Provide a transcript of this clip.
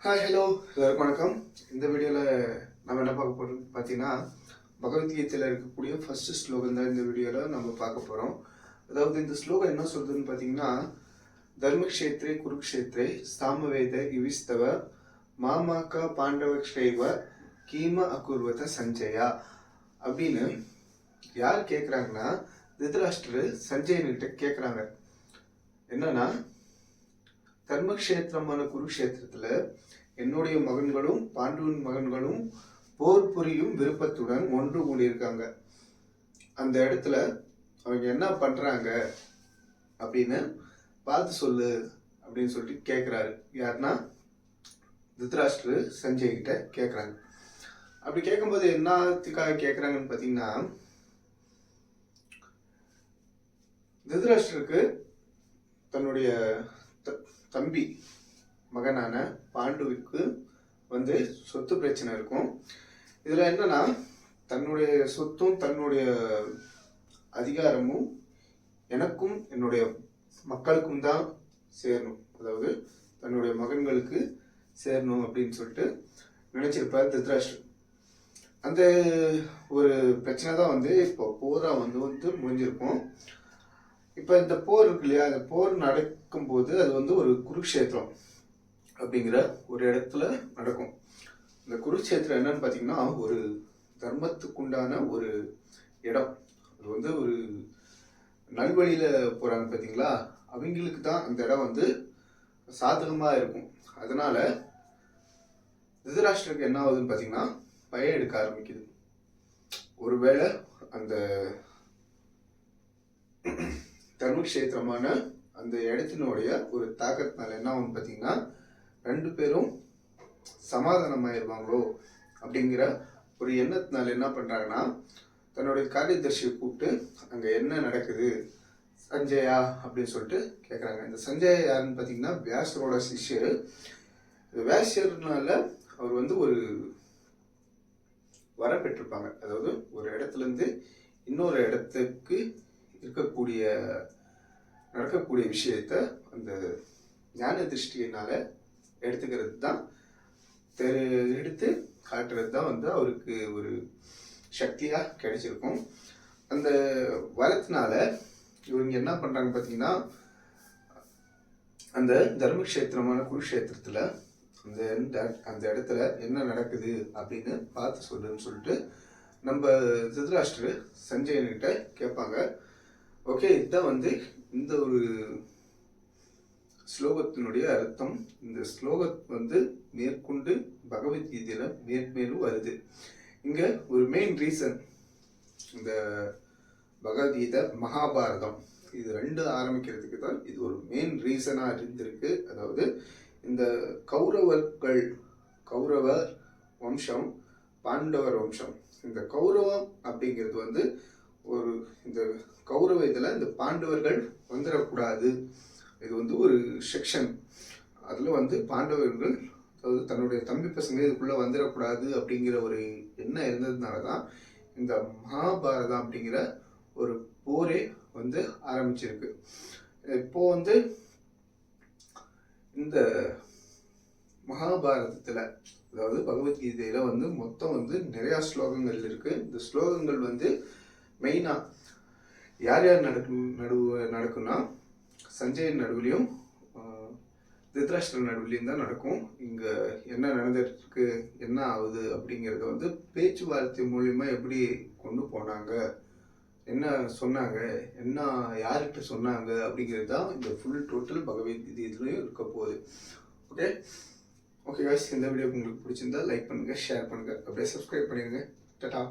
Hi hello எல்லாருக்கும் வணக்கம். இந்த வீடியோவில் நம்ம என்ன பார்க்க போகிறோம் பார்த்தீங்கன்னா, பகவத்கீதையில் இருக்கக்கூடிய ஃபர்ஸ்ட் ஸ்லோகன் தான் இந்த வீடியோவில் நம்ம பார்க்க போகிறோம். அதாவது இந்த ஸ்லோகம் என்ன சொல்றதுன்னு பார்த்தீங்கன்னா, தர்மக்ஷேத்ரே குருக்ஷேத்ரே சாமவேத யுவிஸ்தவ மாமாக்கா பாண்டவக்ஷைவ கீம அகுர்வத சஞ்சயா அப்படின்னு யார் கேட்குறாங்கன்னா, திருதராஷ்டிரர் சஞ்சயன்கிட்ட கேட்குறாங்க. என்னன்னா, தர்மக்ஷேத்திரமான குருக்ஷேத்திரத்துல என்னுடைய மகன்களும் பாண்டுவின் மகன்களும் போர் புரியும் விருப்பத்துடன் ஒன்று கூடியிருக்காங்க. அந்த இடத்துல அவங்க என்ன பண்றாங்க அப்படின்னு பார்த்து சொல்லு அப்படின்னு சொல்லிட்டு கேட்கிறாரு. யாருன்னா திருதராஷ்டிரர் சஞ்சய் கிட்ட கேட்கறாங்க. அப்படி கேட்கும்போது என்னத்துக்காக கேட்கறாங்கன்னு பாத்தீங்கன்னா, திருதராஷ்டிரருக்கு தன்னுடைய தம்பி மகனான பாண்டுவுக்கு சொத்து பிரச்சனை இருக்கும். இதுல என்னன்னா, தன்னுடைய சொத்தும் தன்னுடைய அதிகாரமும் எனக்கும் என்னுடைய மக்களுக்கும் தான் சேரணும், அதாவது தன்னுடைய மகன்களுக்கு சேரணும் அப்படின்னு சொல்லிட்டு நினைச்சிருப்பார் திருதராஷ்டிரர். அந்த ஒரு பிரச்சனை தான் இப்போ போரா முடிஞ்சிருக்கும். இப்ப இந்த போர் இருக்கு இல்லையா, அந்த போர் நடக்கும்போது அது ஒரு குருக்ஷேத்திரம் அப்படிங்கிற ஒரு இடத்துல நடக்கும். இந்த குருக்ஷேத்திரம் என்னன்னு பாத்தீங்கன்னா, ஒரு தர்மத்துக்குண்டான ஒரு இடம். அது ஒரு நல்வழியில போறாங்க பாத்தீங்களா, அவங்களுக்கு தான் அந்த இடம் சாதகமா இருக்கும். அதனால திருதராஷ்டிரருக்கு என்ன ஆகுதுன்னு பாத்தீங்கன்னா, பயம் எடுக்க ஆரம்பிக்குது. ஒருவேளை அந்த தர்மக்ஷேத்திரமான அந்த இடத்தினுடைய ஒரு தாக்கத்தினால என்ன ஆகும் பார்த்தீங்கன்னா, ரெண்டு பேரும் சமாதானமாயிருவாங்களோ அப்படிங்கிற ஒரு எண்ணத்தினால என்ன பண்றாங்கன்னா, தன்னுடைய காரியதர்சியை கூப்பிட்டு அங்க என்ன நடக்குது சஞ்சயா அப்படின்னு சொல்லிட்டு கேட்குறாங்க. இந்த சஞ்சயா யாருன்னு பார்த்தீங்கன்னா, வியாசரோட சிஷ்யர். வியாசர்னால அவர் ஒரு வர பெற்றிருப்பாங்க. அதாவது ஒரு இடத்துல இருந்து இன்னொரு இடத்துக்கு நடக்கக்கூடிய விஷயத்த அந்த ஞான திருஷ்டியினால எடுத்துக்கிறது தான், எடுத்து காட்டுறது தான் அவருக்கு ஒரு சக்தியா கிடைச்சிருக்கும். அந்த வரத்தினால இவங்க என்ன பண்றாங்க பார்த்தீங்கன்னா, அந்த தர்மக்ஷேத்திரமான குருக்ஷேத்திரத்துல அந்த இடத்துல என்ன நடக்குது அப்படின்னு பார்த்து சொல்லுன்னு சொல்லிட்டு நம்ம திருதராஷ்டிரர் சஞ்சயன்கிட்ட கேட்பாங்க. ஓகே, இதுதான் இந்த ஒரு ஸ்லோகத்தினுடைய அர்த்தம். இந்த ஸ்லோகம் மேற்கொண்டு பகவத்கீதையில மேற்மேலும் வருது. இங்க ஒரு மெயின் ரீசன், இந்த பகவத்கீதை மகாபாரதம் இது ரெண்டு ஆரம்பிக்கிறதுக்கு தான் இது ஒரு மெயின் ரீசனா இருந்திருக்கு. அதாவது இந்த கௌரவர் வம்சம், பாண்டவர் வம்சம். இந்த கௌரவம் அப்படிங்கிறது ஒரு இந்த கௌரவ இதுல இந்த பாண்டவர்கள் வந்துடக்கூடாது. இது ஒரு செக்ஷன். அதுல பாண்டவர்கள், அதாவது தன்னுடைய தம்பி பசங்க இதுக்குள்ள வந்துடக்கூடாது அப்படிங்கிற ஒரு எண்ணம் இருந்ததுனாலதான் இந்த மகாபாரதம் அப்படிங்கிற ஒரு போரே ஆரம்பிச்சிருக்கு. இப்போ இந்த மகாபாரதத்துல, அதாவது பகவத்கீதையில மொத்தம் நிறைய ஸ்லோகங்கள் இருக்கு. இந்த ஸ்லோகங்கள் மெயினா யார் யார் நடக்கும்னா, சஞ்சயன் நடுவுலையும் திருதராஷ்டிரர் நடுவுலையும் தான் நடக்கும். இங்க என்ன நடந்துட்டு இருக்கு, என்ன ஆகுது அப்படிங்கறத பேச்சுவார்த்தை மூலியமா எப்படி கொண்டு போனாங்க, என்ன சொன்னாங்க, என்ன யார்கிட்ட சொன்னாங்க அப்படிங்கிறது தான் இந்த ஃபுல் டோட்டல் பகவத்கீதையிலையும் இருக்க போகுது. ஓகே ஓகே गाइस, இந்த வீடியோ உங்களுக்கு பிடிச்சிருந்தா லைக் பண்ணுங்க, ஷேர் பண்ணுங்க, அப்படியே சப்ஸ்கிரைப் பண்ணிடுங்க. டாடா.